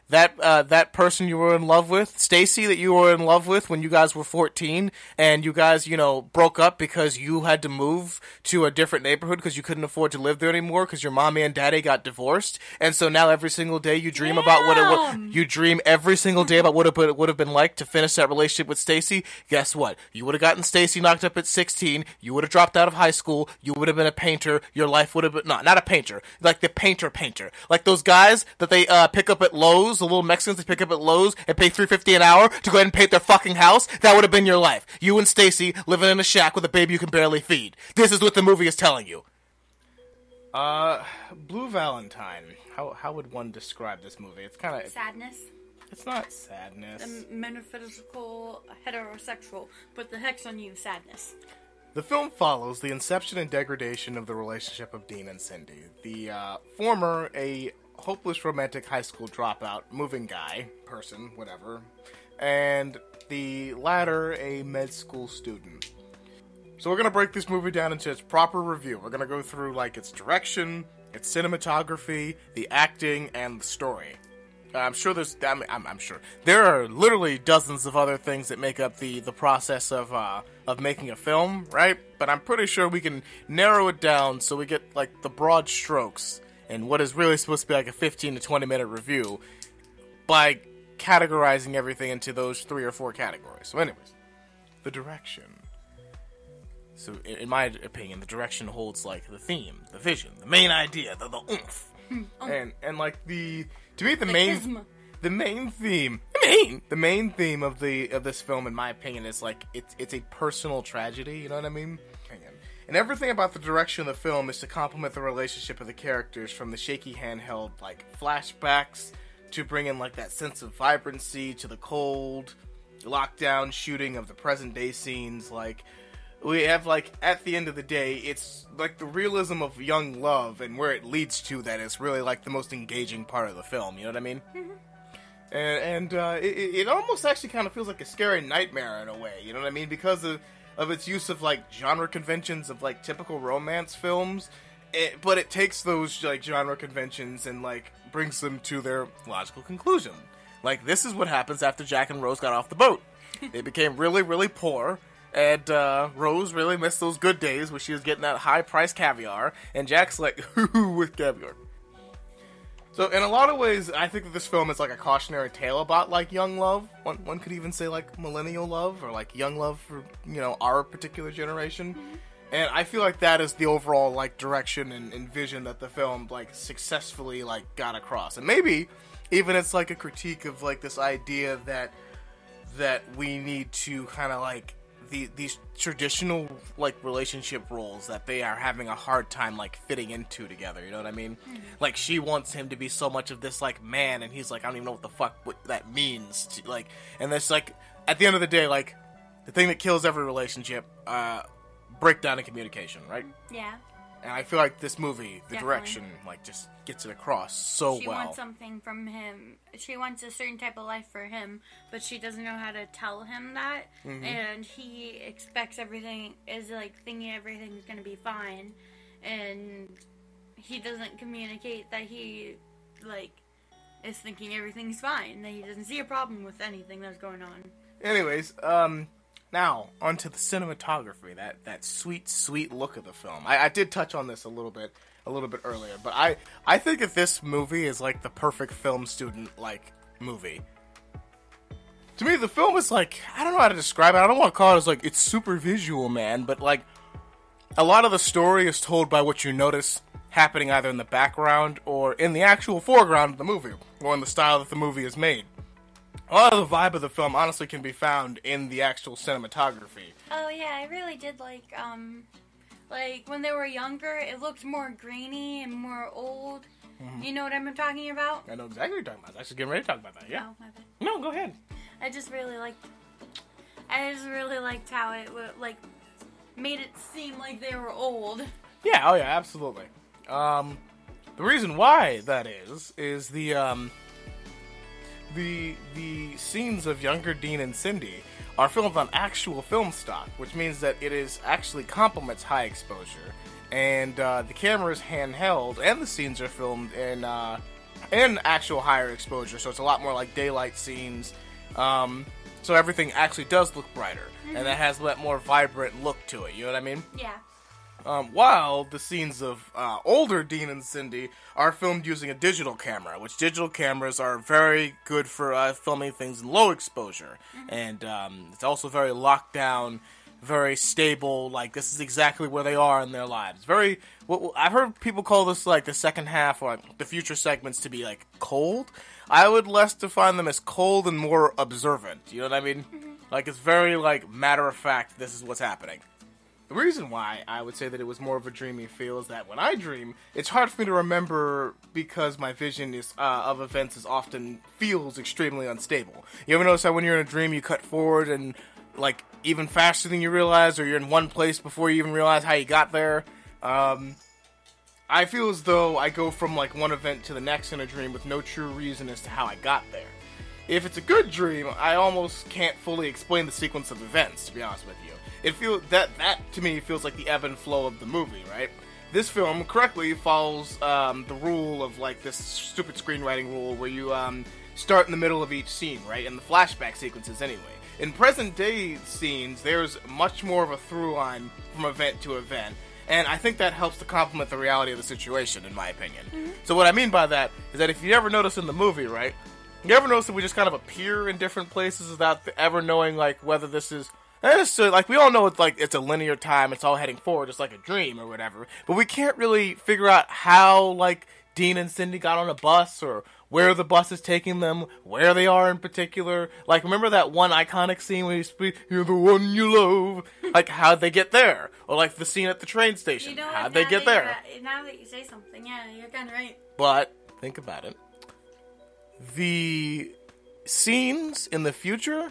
that person you were in love with, Stacy, that you were in love with when you guys were 14, and you guys, broke up because you had to move to a different neighborhood because you couldn't afford to live there anymore because your mommy and daddy got divorced, and so now every single day you dream about you dream every single day about what it would have been like to finish that relationship with Stacy. Guess what? You would have gotten Stacy knocked up at 16. You would have dropped out of high school. You would have been a painter. Your life would have been not a painter, like the painter, like those guys that they pick up at Lowe's, the little Mexicans they pick up at Lowe's and pay $3.50 an hour to go ahead and paint their fucking house. That would have been your life. You and Stacy living in a shack with a baby you can barely feed. This is what the movie is telling you. Blue Valentine. How would one describe this movie? It's kind of sadness. It's not sadness. Metaphysical, heterosexual, put the hex on you, sadness. The film follows the inception and degradation of the relationship of Dean and Cindy. The former, a hopeless romantic high school dropout, moving guy, person, whatever, and the latter, a med school student. So we're going to break this movie down into its proper review. We're going to go through, its direction, its cinematography, the acting, and the story. I'm sure I'm sure. There are literally dozens of other things that make up the process of making a film, right? But I'm pretty sure we can narrow it down so we get, the broad strokes and what is really supposed to be a 15 to 20 minute review by categorizing everything into those 3 or 4 categories. So anyways, the direction. So in my opinion, the direction holds the theme, the vision, the main idea, the oomph. And to me the main theme of this film, in my opinion, is it's a personal tragedy, you know what I mean? And everything about the direction of the film is to complement the relationship of the characters, from the shaky handheld flashbacks to bring in that sense of vibrancy to the cold lockdown shooting of the present day scenes. We have at the end of the day, it's the realism of young love and where it leads to that is really the most engaging part of the film, you know what I mean? Mm-hmm. And it almost actually kind of feels like a scary nightmare in a way, you know what I mean? Because of its use of genre conventions of typical romance films, but it takes those genre conventions and brings them to their logical conclusion. This is what happens after Jack and Rose got off the boat. They became really, really poor. And Rose really missed those good days where she was getting that high-priced caviar, and Jack's with caviar. So in a lot of ways, I think that this film is a cautionary tale about young love. One could even say millennial love, or young love for our particular generation. Mm-hmm. And I feel that is the overall direction and vision that the film successfully got across. And maybe even it's a critique of this idea that we need to kind of these traditional relationship roles that they are having a hard time fitting into together, you know what I mean? Mm-hmm. She wants him to be so much of this man, and he's I don't even know what the fuck what that means to, and that's at the end of the day, the thing that kills every relationship, breakdown in communication, right? Yeah. And I feel this movie, the direction, just gets it across so well. She wants something from him. She wants a certain type of life for him, but she doesn't know how to tell him that. Mm-hmm. And he expects everything, is thinking everything's going to be fine. And he doesn't communicate that he, is thinking everything's fine. That he doesn't see a problem with anything that's going on. Anyways, now, onto the cinematography, that sweet, sweet look of the film. I did touch on this a little bit earlier, but I think that this movie is the perfect film student movie. To me, the film is I don't know how to describe it. I don't want to call it as it's super visual, man, but a lot of the story is told by what you notice happening either in the background or in the actual foreground of the movie, or in the style that the movie is made. A lot of the vibe of the film honestly can be found in the actual cinematography. Oh yeah, I really did when they were younger, it looked more grainy and more old. Mm-hmm. You know what I'm talking about? I know exactly what you're talking about. I was actually getting ready to talk about that, yeah. Oh, my bad. No, go ahead. I just really liked how it made it seem like they were old. Yeah, oh yeah, absolutely. The reason why that is the scenes of younger Dean and Cindy are filmed on actual film stock, which means that it is actually complements high exposure, and the camera is handheld, and the scenes are filmed in and actual higher exposure, so it's a lot more like daylight scenes. So everything actually does look brighter, and that has that more vibrant look to it. You know what I mean? Yeah. While the scenes of older Dean and Cindy are filmed using a digital camera, which digital cameras are very good for filming things in low exposure, and it's also very locked down, very stable. Like, this is exactly where they are in their lives. Very. I've heard people call this like the second half or like, the future segments to be like cold. I would less define them as cold and more observant. You know what I mean? Like, it's very like matter of fact. This is what's happening. The reason why I would say that it was more of a dreamy feel is that when I dream, it's hard for me to remember because my vision is of events often feels extremely unstable. You ever notice that when you're in a dream, you cut forward and like even faster than you realize, or you're in one place before you even realize how you got there? I feel as though I go from like one event to the next in a dream with no true reason as to how I got there. If it's a good dream, I almost can't fully explain the sequence of events, to be honest with you. It feels that to me feels like the ebb and flow of the movie, right? This film correctly follows the rule of like this stupid screenwriting rule where you start in the middle of each scene, right? In the flashback sequences, anyway. In present day scenes, there's much more of a through line from event to event, and I think that helps to complement the reality of the situation, in my opinion. So what I mean by that is that if you ever notice in the movie, right? You ever notice that we just kind of appear in different places without ever knowing like whether this is. So, like, we all know it's like it's a linear time, it's all heading forward, it's like a dream or whatever, but we can't really figure out how, like, Dean and Cindy got on a bus, or where the bus is taking them, where they are in particular. Like, remember that one iconic scene where you speak, "You're the one you love"? Like, how'd they get there? Or, like, the scene at the train station, You know how'd they get there? Now that you say something, yeah, you're kind of right. But, think about it. The scenes in the future,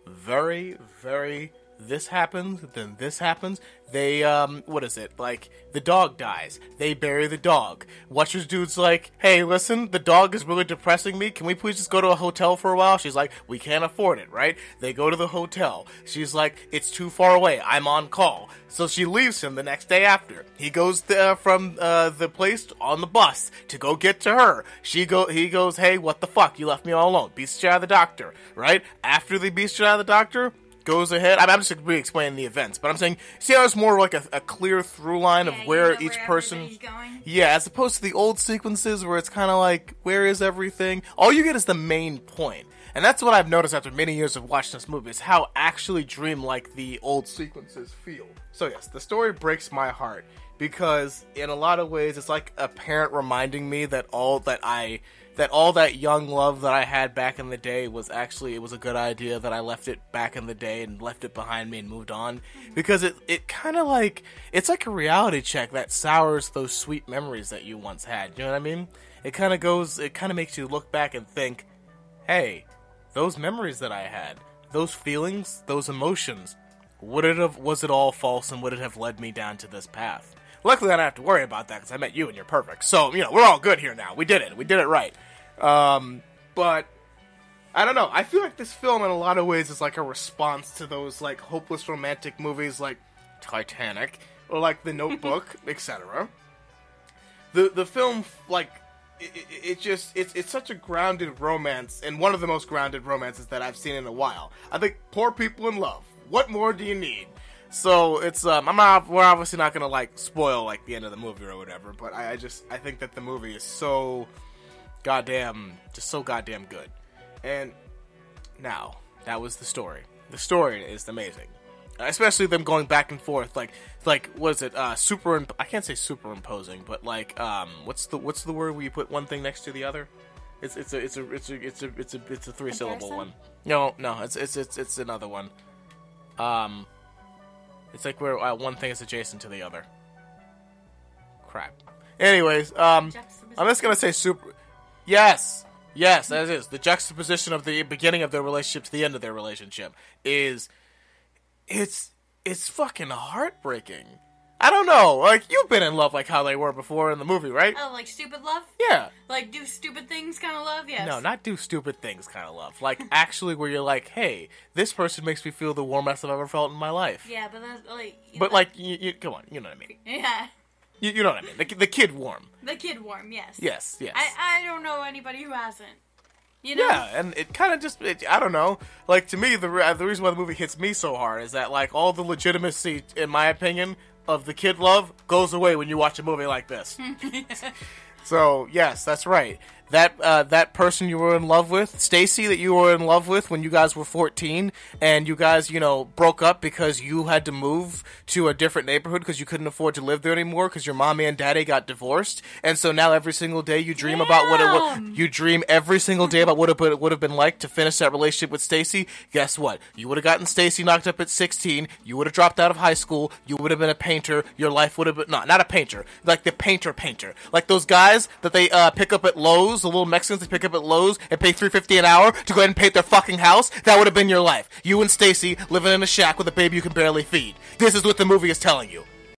very, very, this happens, then this happens. They, what is it? Like, the dog dies. They bury the dog. Watcher's dude's like, "Hey, listen, the dog is really depressing me. Can we please just go to a hotel for a while?" She's like, "We can't afford it," right? They go to the hotel. She's like, "It's too far away. I'm on call." So she leaves him the next day after. He goes from the place on the bus to go get to her. He goes, "Hey, what the fuck? You left me all alone." Beats shit out of the doctor, right? After they beat shit out of the doctor, goes ahead. I'm just re-explaining the events, but I'm saying, see how it's more like a clear through line of where each person. Yeah, as opposed to the old sequences where it's kind of like, where is everything? All you get is the main point. And that's what I've noticed after many years of watching this movie, is how actually dreamlike the old sequences feel. So yes, the story breaks my heart, because in a lot of ways it's like a parent reminding me that all that young love that I had back in the day was actually, it was a good idea that I left it back in the day and left it behind me and moved on. Because it kind of like, it's like a reality check that sours those sweet memories that you once had. You know what I mean? It kind of makes you look back and think, hey, those memories that I had, those feelings, those emotions, was it all false, and would it have led me down to this path? Luckily, I don't have to worry about that because I met you and you're perfect. So, we're all good here now. We did it. We did it right. But I don't know. I feel like this film, in a lot of ways, is like a response to those like hopeless romantic movies like Titanic or like The Notebook, etc. The film, like, it's such a grounded romance, and one of the most grounded romances that I've seen in a while. I think Poor People in Love. What more do you need? So it's we're obviously not gonna like spoil like the end of the movie or whatever, but I think that the movie is so goddamn good. And now, that was the story. The story is amazing. Especially them going back and forth, like what is it? I can't say superimposing, but like what's the word where you put one thing next to the other? It's a 3-syllable one. No, it's another one. It's like where one thing is adjacent to the other. Crap. Anyways, I'm just gonna say super. Yes, that is the juxtaposition of the beginning of their relationship to the end of their relationship is. It's fucking heartbreaking. I don't know. Like, you've been in love like how they were before in the movie, right? Oh, like stupid love? Yeah. Like do stupid things kind of love? Yes. No, not do stupid things kind of love. Like, actually where you're like, hey, this person makes me feel the warmest I've ever felt in my life. Yeah, but that's like... But, like, you come on, you know what I mean. Yeah. You know what I mean? The kid warm. The kid warm, yes. Yes. I don't know anybody who hasn't. You know? Yeah, and it kind of just, I don't know. Like, to me, the reason why the movie hits me so hard is that, like, all the legitimacy, in my opinion, of the kid love goes away when you watch a movie like this. So, yes, that's right. That person you were in love with, Stacy, that you were in love with when you guys were 14, and you guys, broke up because you had to move to a different neighborhood because you couldn't afford to live there anymore because your mommy and daddy got divorced, and so now every single day you dream about you dream every single day about what it would have been like to finish that relationship with Stacy. Guess what? You would have gotten Stacy knocked up at 16. You would have dropped out of high school. You would have been a painter. Your life would have been not a painter, like the painter, like those guys that they pick up at Lowe's. The little Mexicans they pick up at Lowe's and pay $3.50 an hour to go ahead and paint their fucking house. That would have been your life. You and Stacy living in a shack with a baby you can barely feed. This is what the movie is telling you.